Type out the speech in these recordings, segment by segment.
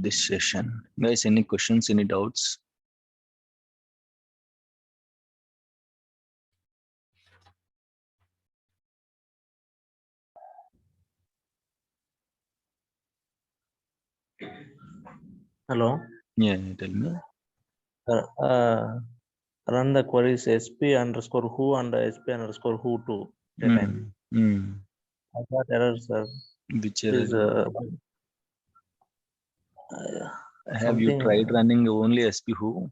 this session. Guys, any questions, any doubts? Hello. Yeah, tell me. Run the queries sp_who and sp_who2 time. I got error, sir. Which error? Please, have you tried running only sp_who?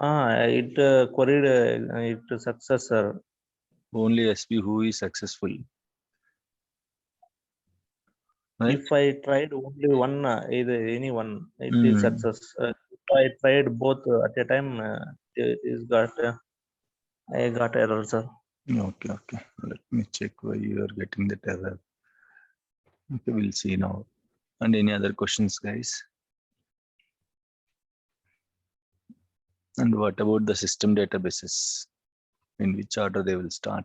It queried it success, sir. Only sp_who is successful. Right? If I tried only one, either any one, it is success. If I tried both at a time, it is I got error, sir. Okay, okay. Let me check why you are getting that error. Okay, we'll see now. And any other questions, guys? And what about the system databases? In which order they will start?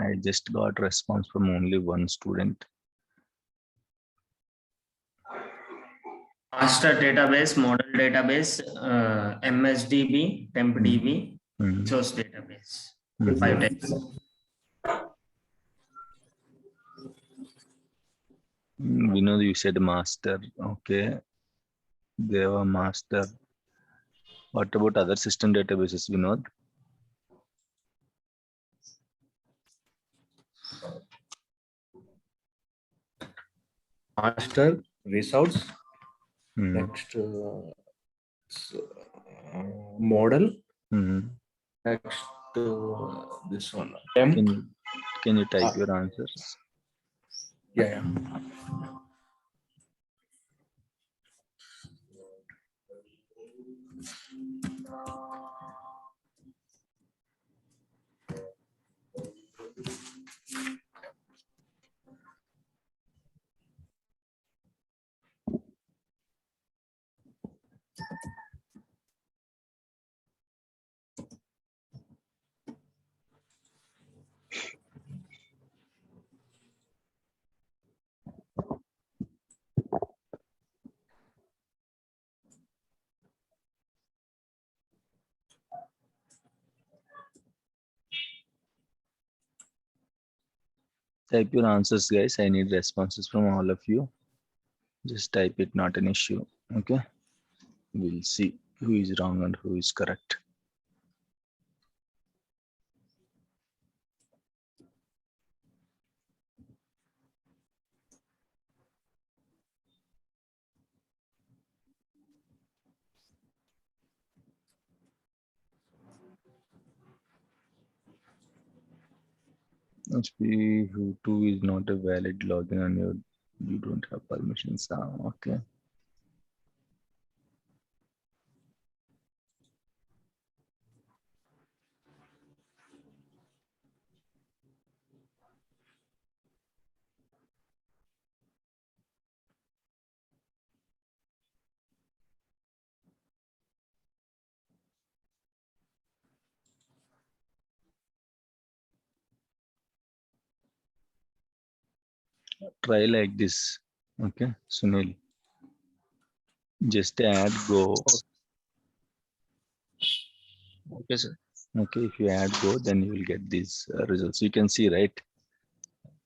I just got response from only one student. Master database, model database, MSDB, TempDB, source database. 5 types. Vinod, you said master. Okay. Deva master. What about other system databases, Vinod? Master, results, next model, next this one. Temp. Can you type your answers? Yeah. Type your answers, guys. I need responses from all of you. Just type it, not an issue. Okay. We'll see who is wrong and who is correct. sp_who2 is not a valid login on your, you don't have permissions. Okay. Try like this. Okay, Sunil. Just add go. Okay, sir. Okay, if you add go, then you will get these results. You can see, right?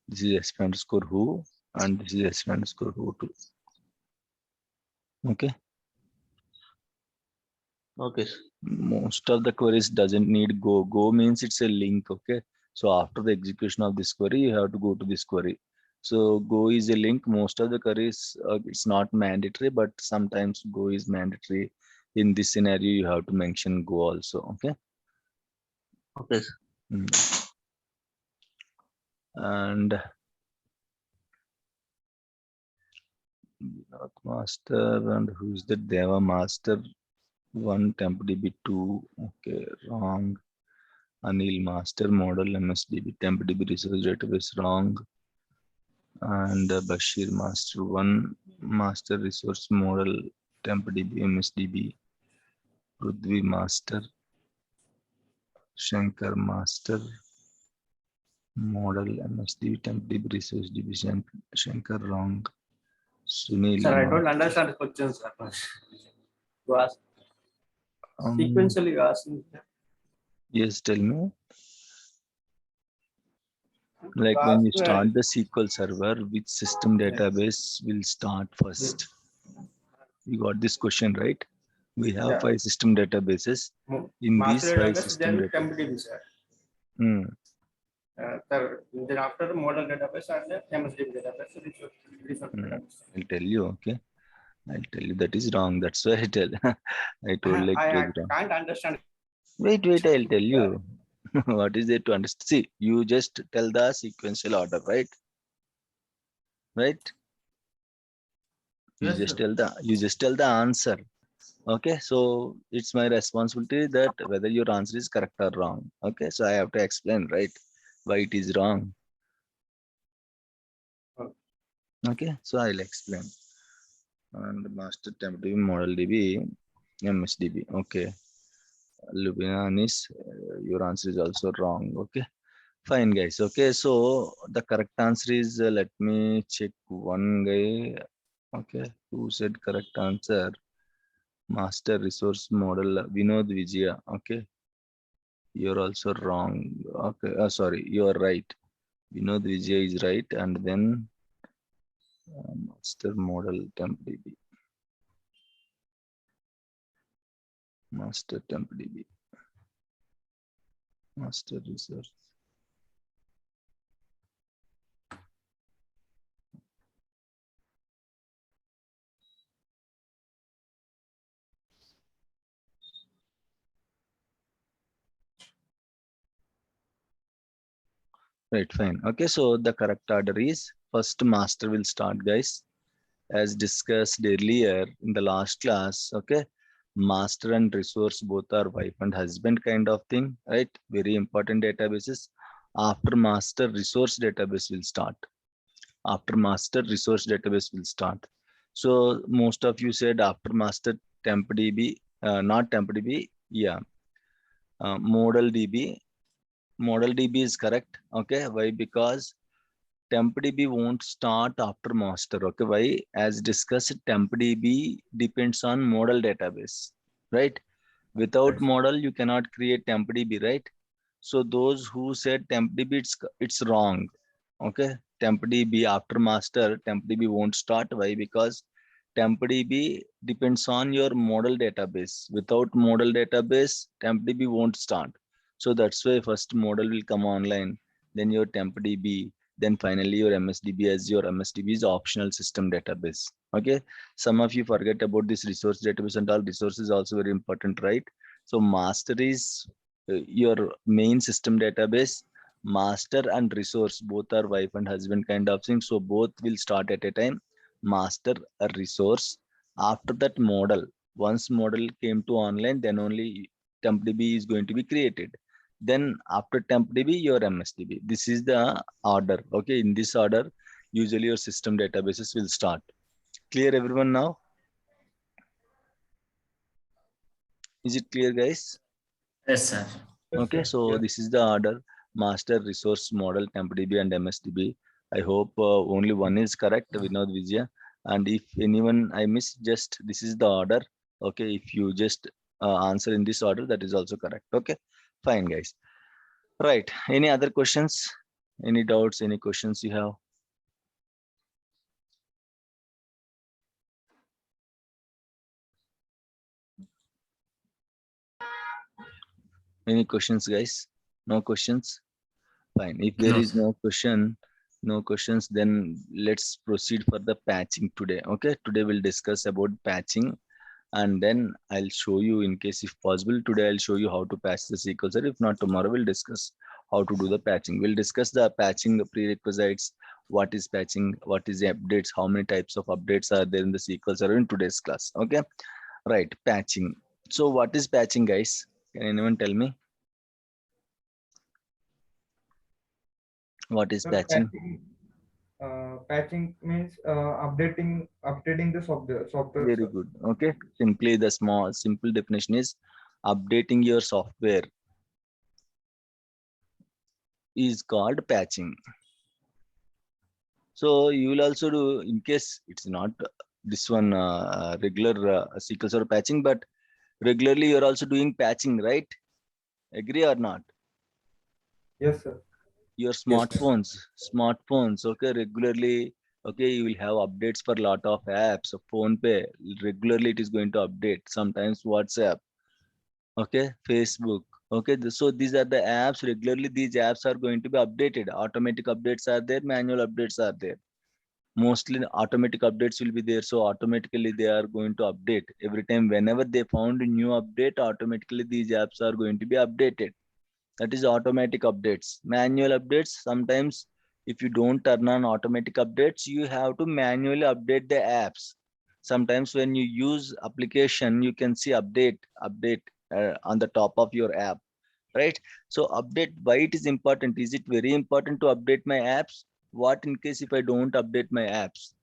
This is sp_who and this is sp_who2. Okay. Okay. Most of the queries doesn't need go. Go means it's a link. Okay. So after the execution of this query, you have to go to this query. So go is a link. Most of the queries, it's not mandatory, but sometimes go is mandatory. In this scenario, you have to mention go also. Okay. Okay. And master, and who's the Deva master? 1 TempDB 2. Okay, wrong. Anil master model MSDB TempDB research database wrong. And Bashir master 1 master resource model TempDB MSDB. Prudvi master. Shankar master. Model MSD, temp DB, resource DB, Shankar wrong. Sunil. Sir, I don't understand the question, sir. You ask sequentially you asking. Yes, tell me. Like when you start the SQL server, which system database will start first? You got this question, right? We have 5 system databases. In these 5 system databases. Sir. Hmm. Sir, then after model database and MSDB database, I'll tell you, okay? I'll tell you that is wrong. That's why I tell. I told like I it was wrong. can't understand. Wait, I'll tell you. What is there to understand? See, you just tell the sequential order, right? Right? You Yes, just sir. tell the answer. Okay, so it's my responsibility that whether your answer is correct or wrong. Okay, so I have to explain, right, why it is wrong. Okay, so I'll explain. And master temp DB, model DB, MSDB. Okay, Lubinanis, your answer is also wrong. Okay, fine, guys. Okay, so the correct answer is let me check one guy. Okay, who said correct answer? Master resource model Vinod Vijaya. Okay, you're also wrong. Okay, sorry, you are right. Vinod Vijaya is right, and then master model temp DB. Master temp DB. Master resource. Right, fine. Okay, so the correct order is first master will start, guys. As discussed earlier in the last class, okay, master and resource both are wife and husband kind of thing, right? Very important databases. After master, resource database will start. After master, resource database will start. So most of you said after master temp DB, not temp DB, yeah, model DB. Model DB is correct. Okay, why? Because TempDB won't start after master. Okay, why? As discussed, TempDB depends on model database, right? Without model, you cannot create TempDB, right? So those who said TempDB, it's wrong. Okay, TempDB after master, TempDB won't start. Why? Because TempDB depends on your model database. Without model database, TempDB won't start. So that's why first model will come online, then your TempDB, then finally your MSDB, as your MSDB is optional system database. Okay, some of you forget about this resource database and all. Resource is also very important, right? So master is your main system database. Master and resource both are wife and husband kind of thing. So both will start at a time. Master a resource. After that model, once model came to online, then only TempDB is going to be created. Then after TempDB, your MSDB. This is the order. Okay, in this order, usually your system databases will start. Clear everyone now? Is it clear, guys? Yes, sir. Okay, so this is the order: master, resource, model, TempDB, and MSDB. I hope only one is correct, Vinod Vijaya. And if anyone I missed, just this is the order. Okay, if you just answer in this order, that is also correct. Okay, fine, guys. Right. Any other questions? Any doubts? Any questions you have? Any questions, guys? No questions? Fine. If there is no questions, then let's proceed for the patching today. Okay, today we'll discuss about patching, and then I'll show you, in case if possible, today I'll show you how to patch the SQL server. If not, tomorrow we'll discuss how to do the patching. We'll discuss the patching, the prerequisites, what is patching, what is the updates, how many types of updates are there in the SQL server in today's class. Okay, right, patching. So what is patching, guys? Can anyone tell me? What is patching? Patching means updating the software. Very good. Okay, simply the simple definition is updating your software. is called patching. So you will also do, in case it's not this one regular SQL Server patching, but regularly you're also doing patching, right? Agree or not? Yes, sir. Your smartphones, okay, regularly, okay, you will have updates for a lot of apps. So PhonePe, regularly it is going to update. Sometimes WhatsApp, okay, Facebook, okay. So these are the apps, regularly these apps are going to be updated. Automatic updates are there, manual updates are there. Mostly automatic updates will be there, so automatically they are going to update every time. Whenever they found a new update, automatically these apps are going to be updated. That is automatic updates. Manual updates, sometimes if you don't turn on automatic updates, you have to manually update the apps. Sometimes when you use application, you can see update on the top of your app, right? So update, why it is important? Is it very important to update my apps? What in case if I don't update my apps?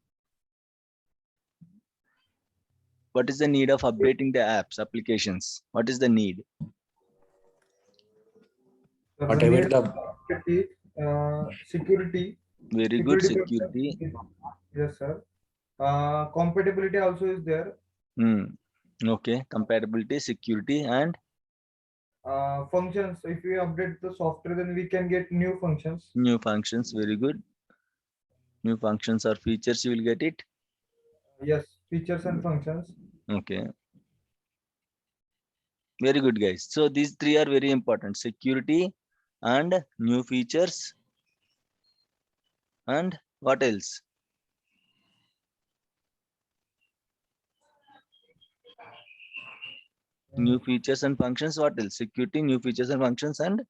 What is the need of updating the apps, applications? What is the need? Whatever Security. Very good, purpose. security. Yes, sir. Compatibility also is there. Okay, compatibility, security, and Functions. If we update the software, then we can get new functions. new functions. Very good. New functions or features, you will get it. Yes, features and functions. Okay. Very good, guys. So these three are very important: security and new features. And what else? New features and functions. What else? Security, new features and functions, and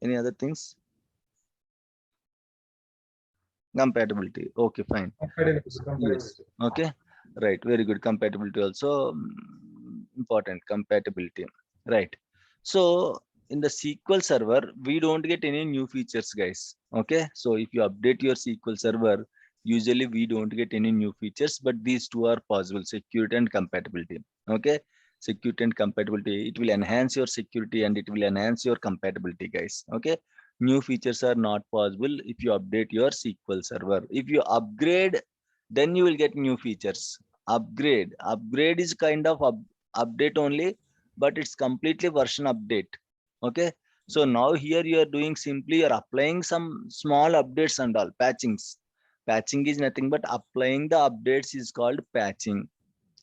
any other things? Compatibility. Okay, fine. Compatibility. Yes. Okay. Right. Very good. Compatibility also important. Compatibility. Right. So in the SQL Server, we don't get any new features, guys. Okay. So if you update your SQL Server, usually we don't get any new features, but these two are possible: security and compatibility. Okay. Security and compatibility. It will enhance your security and it will enhance your compatibility, guys. Okay. New features are not possible if you update your SQL Server. If you upgrade, then you will get new features. Upgrade is kind of update only, but it's completely version update. Okay, so now here you are doing simply, you're applying some small updates and all. Patching is nothing but applying the updates is called patching.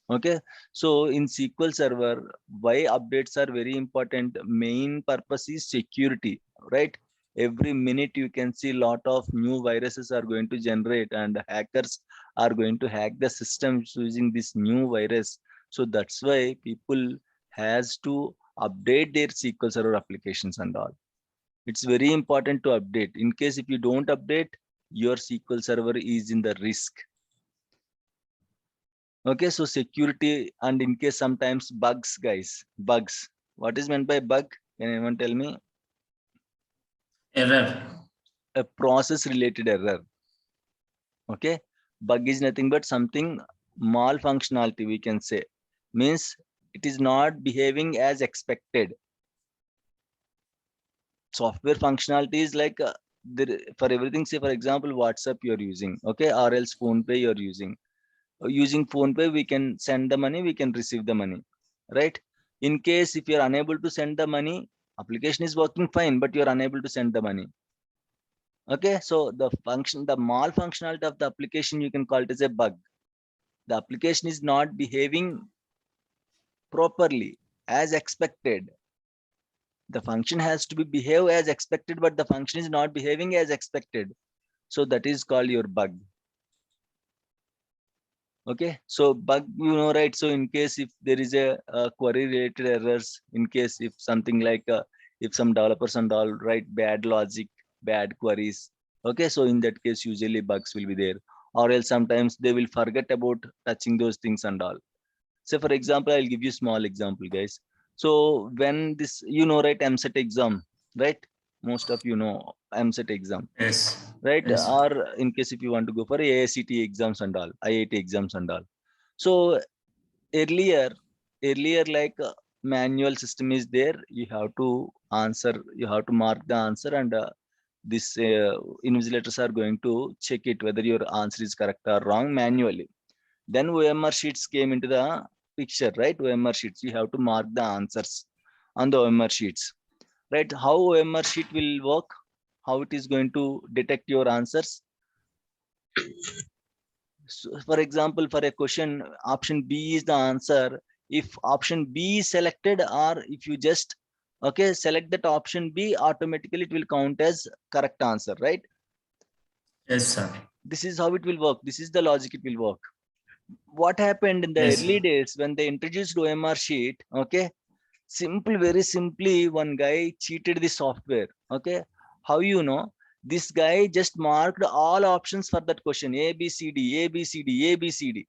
Okay, so in SQL Server, why updates are very important? Main purpose is security, right? Every minute you can see a lot of new viruses are going to generate, and hackers are going to hack the systems using this new virus. So that's why people has to update their SQL Server applications and all. It's very important to update. In case if you don't update, your SQL Server is in the risk. Okay, so security, and in case sometimes bugs, guys, bugs. What is meant by bug? Can anyone tell me? Error. A process related error. Okay, bug is nothing but something malfunctionality, we can say. Means it is not behaving as expected. Software functionality is like for everything. Say for example, WhatsApp you're using, okay, or else PhonePe you're using. Using PhonePe, we can send the money, we can receive the money, right? In case if you're unable to send the money, application is working fine, but you're unable to send the money. Okay, so the malfunctionality of the application, you can call it as a bug. The application is not behaving properly as expected. The function has to behave as expected, but the function is not behaving as expected. So that is called your bug. Okay, so bug, you know, right? So in case if there is a query related errors, in case if something like if some developers and all write bad logic, bad queries, okay, so in that case usually bugs will be there, or else sometimes they will forget about touching those things and all. So for example, I'll give you small example, guys. So when this, you know, right, MCET exam, right? Most of you know MCET exam. Yes. Right? Yes. Or in case if you want to go for AICT exams and all, IIT exams and all. So earlier like manual system is there, you have to answer, you have to mark the answer, and this invigilators are going to check it whether your answer is correct or wrong manually. Then OMR sheets came into the picture, right? OMR sheets, you have to mark the answers on the OMR sheets, right? How OMR sheet will work, how it is going to detect your answers. So for example, for a question, option B is the answer. If option B is selected, or if you just select that option B, automatically it will count as correct answer, right? Yes, sir. This is how it will work. This is the logic it will work. What happened in the Yes, early sir. days when they introduced OMR sheet, very simply, one guy cheated the software. How you know? This guy just marked all options for that question, A, B, C, D, A, B, C, D, A, B, C, D.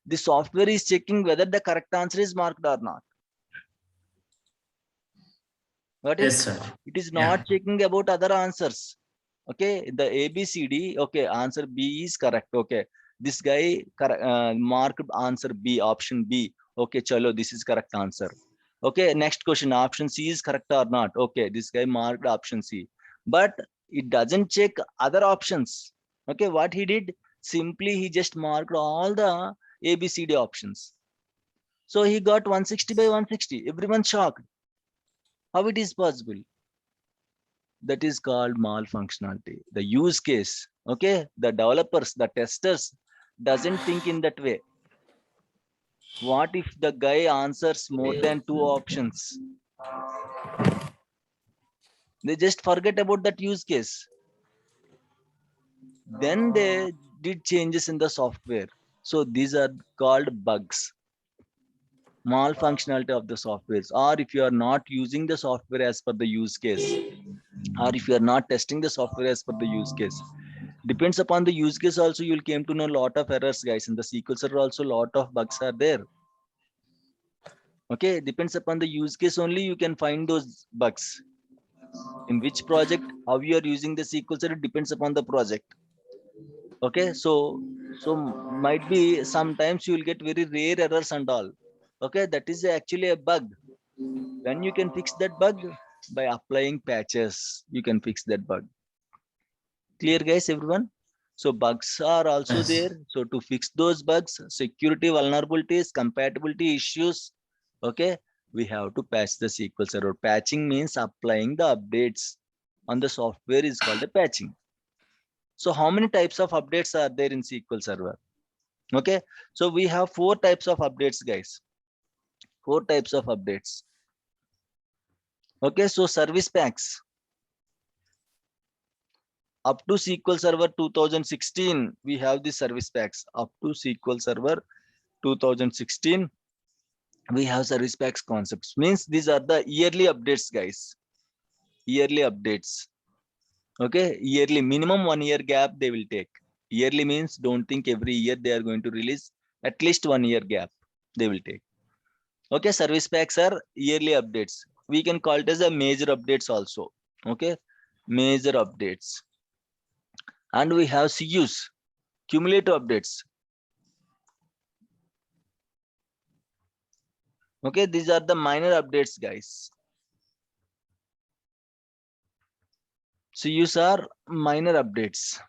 The software is checking whether the correct answer is marked or not. Got it? Yes, sir. It is Yeah. not checking about other answers. The A, B, C, D, answer B is correct. This guy marked answer B, option B. Chalo, this is correct answer. Next question, option C is correct or not? This guy marked option C, but it doesn't check other options. What he did, simply he just marked all the A, B, C, D options. So he got 160 by 160. Everyone shocked. How it is possible? That is called malfunctionality. The use case, the developers, the testers doesn't think in that way. What if the guy answers more than 2 options? They just forget about that use case. Then they did changes in the software. So these are called bugs, malfunctionality of the softwares. Or if you are not using the software as per the use case, or if you are not testing the software as per the use case, depends upon the use case also, you'll came to know a lot of errors, guys. In the SQL Server also, a lot of bugs are there. Depends upon the use case only you can find those bugs. In which project, how you are using the SQL Server depends upon the project. So might be sometimes you will get very rare errors and all. That is actually a bug. When you can fix that bug, by applying patches, you can fix that bug. Clear, guys, everyone? So bugs are also Yes. there. So to fix those bugs, security vulnerabilities, compatibility issues, we have to patch the SQL Server. Patching means applying the updates on the software is called a patching. So how many types of updates are there in SQL Server? So we have 4 types of updates, guys. 4 types of updates. So service packs. Up to SQL Server 2016, we have the service packs. Up to SQL Server 2016, we have service packs concepts. Means these are the yearly updates, guys. Yearly updates. Yearly, minimum 1 year gap they will take. Yearly means don't think every year they are going to release. At least 1 year gap they will take. Service packs are yearly updates. We can call it as a major updates also. Major updates. And we have CUs, cumulative updates. These are the minor updates, guys. CUs are minor updates.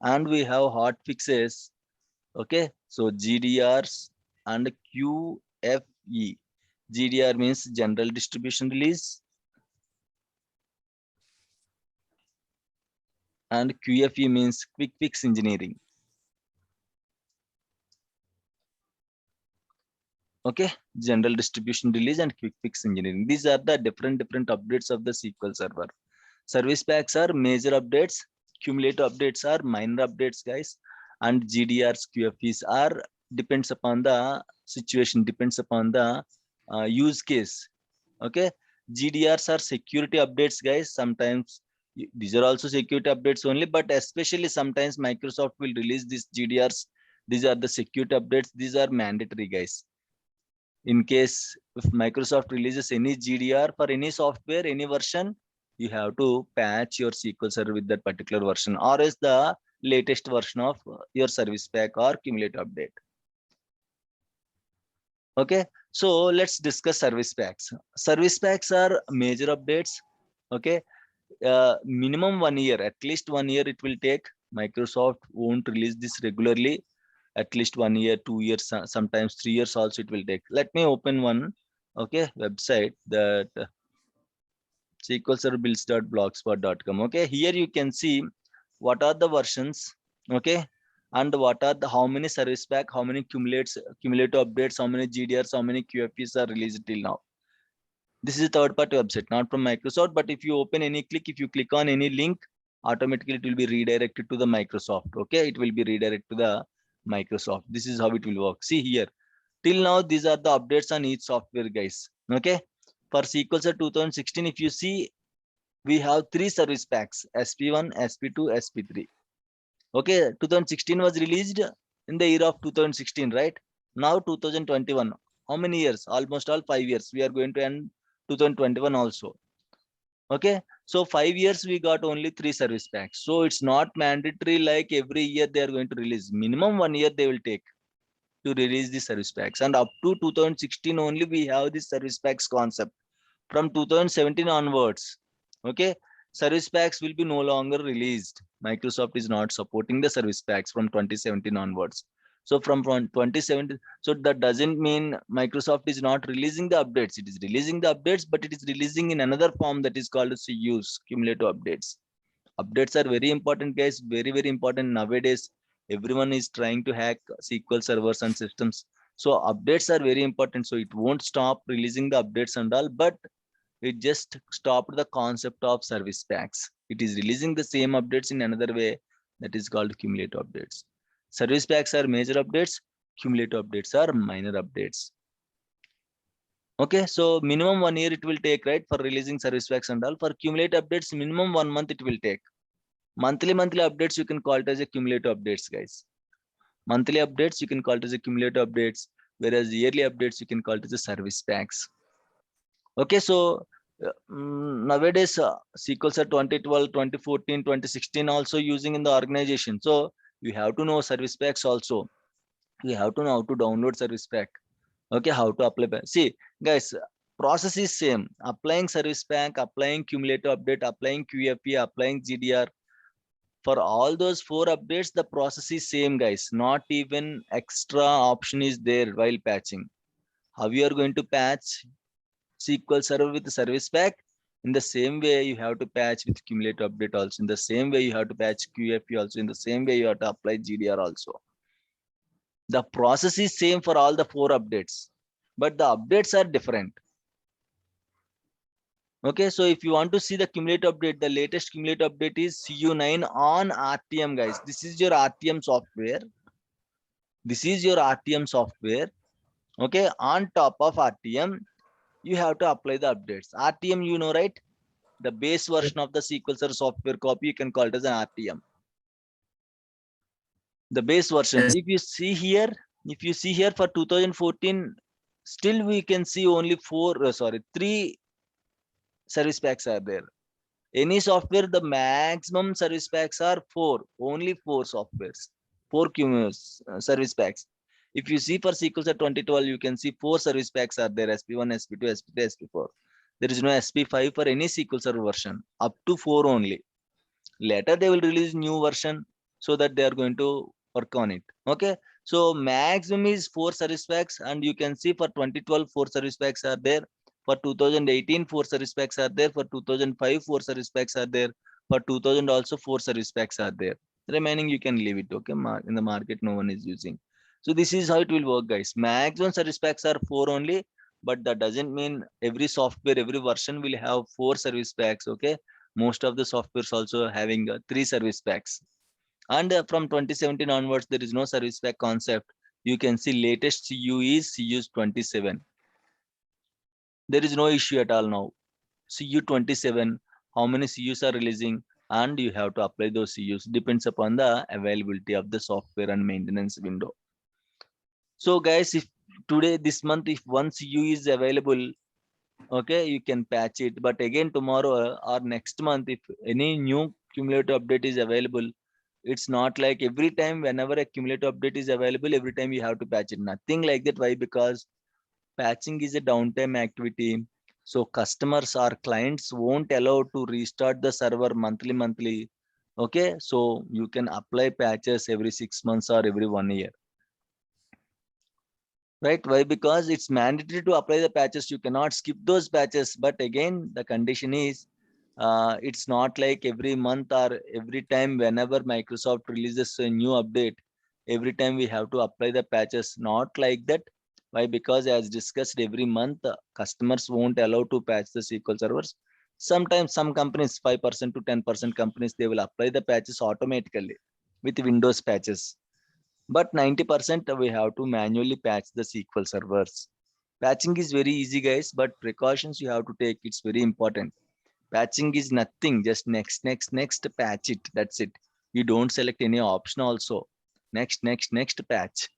And we have hot fixes. So GDRs and QFE. GDR means general distribution release, and QFE means quick fix engineering. General distribution release and quick fix engineering. These are the different updates of the SQL Server. Service packs are major updates, cumulative updates are minor updates, guys, and GDRs, QFEs are depends upon the situation, depends upon the use case. GDRs are security updates, guys. Sometimes these are also security updates only, but especially sometimes Microsoft will release these GDRs. These are the security updates. These are mandatory, guys. In case if Microsoft releases any GDR for any software, any version, you have to patch your SQL Server with that particular version, or is the latest version of your service pack or cumulative update. Okay, so let's discuss service packs. Service packs are major updates. Okay, minimum 1 year, at least 1 year it will take. Microsoft won't release this regularly. At least 1 year, 2 years, sometimes 3 years also it will take. Let me open one, okay, website, that SQLserverbuilds.blogspot.com. Okay, here you can see what are the versions, okay, and what are the how many service pack, how many cumulative updates, how many GDRs, how many QFPs are released till now. This is a third-party website, not from Microsoft. But if you open any if you click on any link, automatically it will be redirected to the Microsoft. Okay, it will be redirected to the Microsoft. This is how it will work. See here, till now these are the updates on each software, guys. Okay, for SQL Server 2016, if you see, we have 3 service packs: SP1, SP2, SP3. Okay, 2016 was released in the year of 2016, right? Now 2021. How many years? Almost all 5 years. We are going to end 2021 also. Okay, so 5 years we got only 3 service packs. So it's not mandatory like every year they are going to release. Minimum 1 year they will take to release the service packs, and up to 2016 only we have this service packs concept. From 2017 onwards, okay, service packs will be no longer released. Microsoft is not supporting the service packs from 2017 onwards. So from 2017, so that doesn't mean Microsoft is not releasing the updates. It is releasing the updates, but it is releasing in another form that is called CUs, cumulative updates. Updates are very important, guys, very, very important nowadays. Everyone is trying to hack SQL servers and systems. So updates are very important. So it won't stop releasing the updates and all, but it just stopped the concept of service packs. It is releasing the same updates in another way, that is called cumulative updates. Service packs are major updates, cumulative updates are minor updates. Okay, so minimum 1 year it will take, right, for releasing service packs and all. For cumulative updates, minimum 1 month it will take. Monthly updates, you can call it as a cumulative updates, guys. Monthly updates, you can call it as a cumulative updates, whereas yearly updates, you can call it as a service packs. Okay, so nowadays SQL Server 2012, 2014, 2016 also using in the organization. So you have to know service packs also. You have to know how to download service pack. Okay, how to apply. See, guys, process is same. Applying service pack, applying cumulative update, applying QFP, applying GDR. For all those 4 updates, the process is same, guys. Not even extra option is there while patching. How you are going to patch SQL Server with the service pack? In the same way, you have to patch with cumulative update also. In the same way, you have to patch QFP also. In the same way, you have to apply GDR also. The process is same for all the 4 updates, but the updates are different. Okay, so if you want to see the cumulative update, the latest cumulative update is CU9 on RTM, guys. This is your RTM software. This is your RTM software. Okay, on top of RTM, you have to apply the updates. RTM, you know, right? The base version of the SQL Server software copy, you can call it as an RTM. The base version. Yes. If you see here for 2014, still we can see only 3 service packs are there. Any software, the maximum service packs are 4, only 4 softwares, 4 service packs. If you see for SQL Server 2012, you can see 4 service packs are there: SP1, SP2, SP3, SP4. There is no SP5 for any SQL Server version, up to 4 only. Later they will release new version, so that they are going to work on it. Okay, so maximum is 4 service packs, and you can see for 2012 4 service packs are there. For 2018 4 service packs are there. For 2005 4 service packs are there. For 2000 also 4 service packs are there. The remaining you can leave it. Okay, in the market no one is using. So this is how it will work, guys. Maximum service packs are 4 only, but that doesn't mean every software, every version will have 4 service packs. Okay, most of the softwares also having 3 service packs. And from 2017 onwards, there is no service pack concept. You can see latest CU is CU 27. There is no issue at all now. CU 27, how many CUs are releasing, and you have to apply those CUs. Depends upon the availability of the software and maintenance window. So guys, if today, this month, if one CU is available, okay, you can patch it. But again, tomorrow or next month, if any new cumulative update is available, it's not like every time whenever a cumulative update is available, every time you have to patch it. Nothing like that. Why? Because patching is a downtime activity. So customers or clients won't allow to restart the server monthly. Okay, so you can apply patches every 6 months or every 1 year. Right? Why? Because it's mandatory to apply the patches. You cannot skip those patches. But again, the condition is it's not like every month or every time whenever Microsoft releases a new update, every time we have to apply the patches. Not like that. Why? Because as discussed, every month customers won't allow to patch the SQL servers. Sometimes some companies, 5% to 10% companies, they will apply the patches automatically with Windows patches. But 90% we have to manually patch the SQL servers. Patching is very easy, guys, but precautions you have to take. It's very important. Patching is nothing, just next, patch it. That's it. You don't select any option also. Next, patch.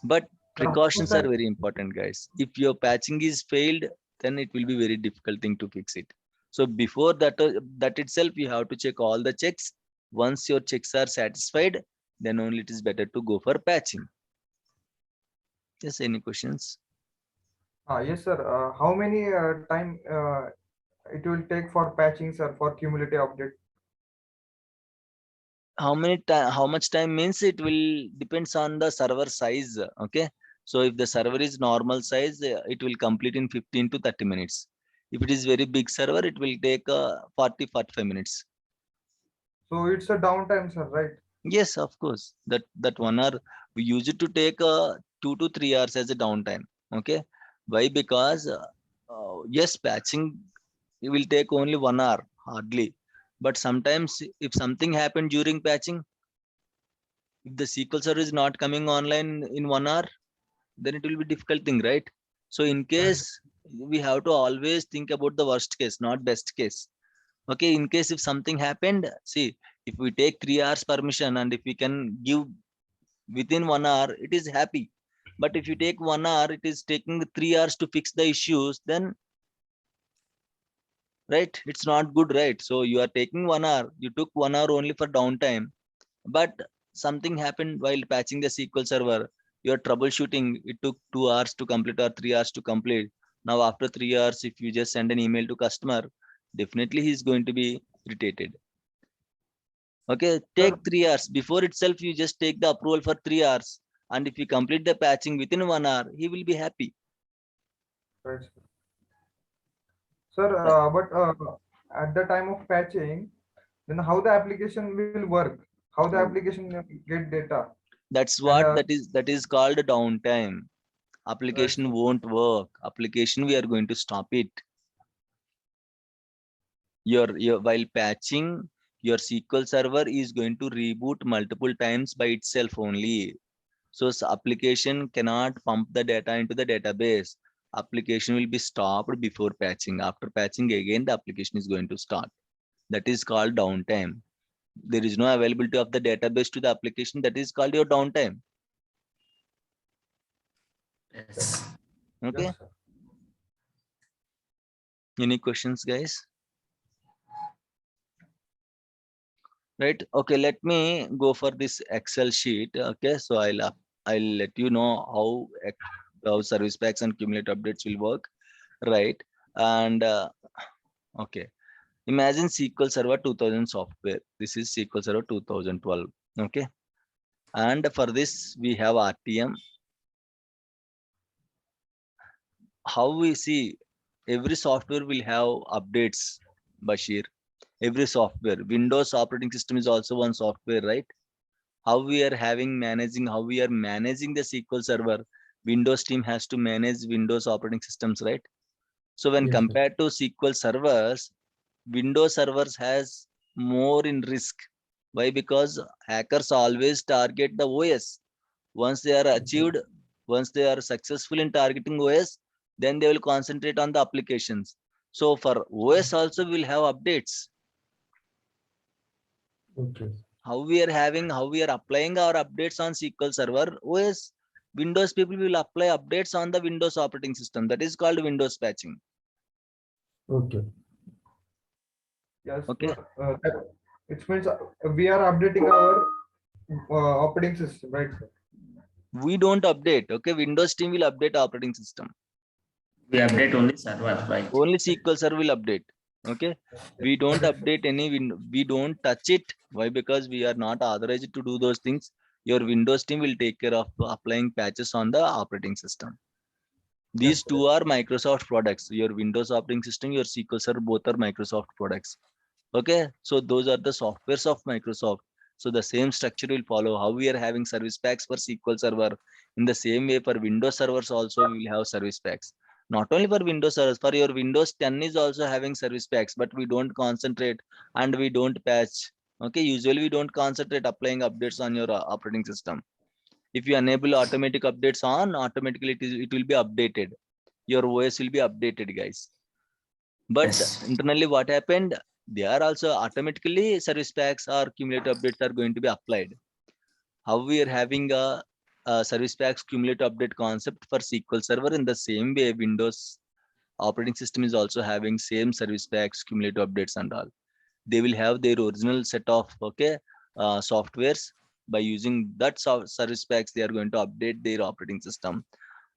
But precautions are very important, guys. If your patching is failed, then it will be very difficult thing to fix it. So before that itself, you have to check all the checks. Once your checks are satisfied, then only it is better to go for patching. Yes, any questions? Yes, sir. How many time it will take for patching, sir, for cumulative update? How much time means it will depends on the server size. Okay, so if the server is normal size, it will complete in 15 to 30 minutes. If it is very big server, it will take 40-45 minutes. So it's a downtime, sir, right? Yes, of course. That 1 hour we use it to take 2 to 3 hours as a downtime. Okay, why? Because yes, patching it will take only 1 hour hardly, but sometimes if something happened during patching, if the SQL server is not coming online in 1 hour, then it will be difficult thing, right? So in case we have to always think about the worst case, not best case. Okay, in case if something happened, see, if we take 3 hours permission and if we can give within 1 hour, it is happy. But if you take 1 hour, it is taking 3 hours to fix the issues, then right, it's not good, right? So you are taking 1 hour, you took 1 hour only for downtime, but something happened while patching the SQL server. You're troubleshooting, it took 2 hours to complete or 3 hours to complete. Now after 3 hours, if you just send an email to customer, definitely he's going to be irritated. Okay, take 3 hours. Before itself, you just take the approval for 3 hours. And if you complete the patching within 1 hour, he will be happy. Right, sir. Sir, but at the time of patching, then how the application will work? How the application get data? That's what And, that is called downtime. Application sir. won't work. Application, we are going to stop it. Your while patching, your SQL server is going to reboot multiple times by itself only. So application cannot pump the data into the database. Application will be stopped before patching. After patching again, the application is going to start. That is called downtime. There is no availability of the database to the application. That is called your downtime. Yes. Okay. Yes, sir. Any questions, guys? Right. Okay. Let me go for this Excel sheet. Okay. So I'll let you know how service packs and cumulative updates will work. Right. And okay. Imagine SQL Server 2000 software. This is SQL Server 2012. Okay. And for this, we have RTM. How we see every software will have updates, Bashir. Every software. Windows operating system is also one software, right? How we are how we are managing the SQL Server. Windows team has to manage Windows operating systems, right? So when compared to SQL servers, Windows servers has more in risk. Why? Because hackers always target the OS. Once they are achieved, once they are successful in targeting OS, then they will concentrate on the applications. So for OS also will have updates. Okay. How we are applying our updates on SQL Server OS. Windows people will apply updates on the Windows operating system. That is called Windows patching. Okay. Yes. Okay. It means we are updating our operating system, right, sir? We don't update. Okay, Windows team will update operating system. We update only server, right? Only SQL Server will update. Okay, we don't update any we don't touch it. Why? Because we are not authorized to do those things. Your Windows team will take care of applying patches on the operating system. These two are Microsoft products. Your Windows operating system, your SQL Server, both are Microsoft products. Okay, so those are the softwares of Microsoft. So the same structure will follow. How we are having service packs for SQL Server, in the same way for Windows servers also we will have service packs. Not only for Windows servers, for your Windows 10 is also having service packs, but we don't concentrate and we don't patch. Okay, usually we don't concentrate applying updates on your operating system. If you enable automatic updates on, automatically it will be updated. Your OS will be updated, guys. But Yes. internally what happened, they are also automatically service packs or cumulative updates are going to be applied. How we are having a service packs cumulative update concept for SQL Server, in the same way Windows operating system is also having same service packs, cumulative updates and all. They will have their original set of softwares. By using that service packs, they are going to update their operating system.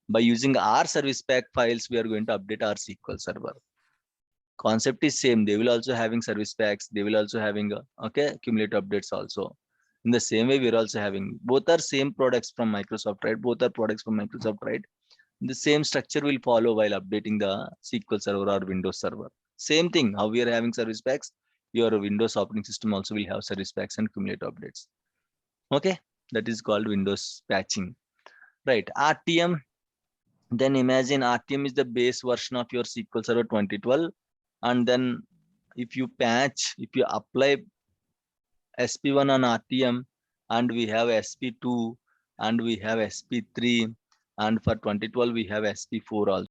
By using our service pack files, we are going to update our SQL Server. Concept is same. They will also having service packs. They will also having cumulative updates also. In the same way, we're also having, both are same products from Microsoft, right? Both are products from Microsoft, right? The same structure will follow while updating the SQL Server or Windows Server. Same thing. How we are having service packs, your Windows operating system also will have service packs and cumulative updates. Okay, that is called Windows patching, right? RTM. Then imagine RTM is the base version of your SQL Server 2012. And then if you patch, if you apply SP1 on RTM, and we have SP2 and we have SP3, and for 2012 we have SP4 also.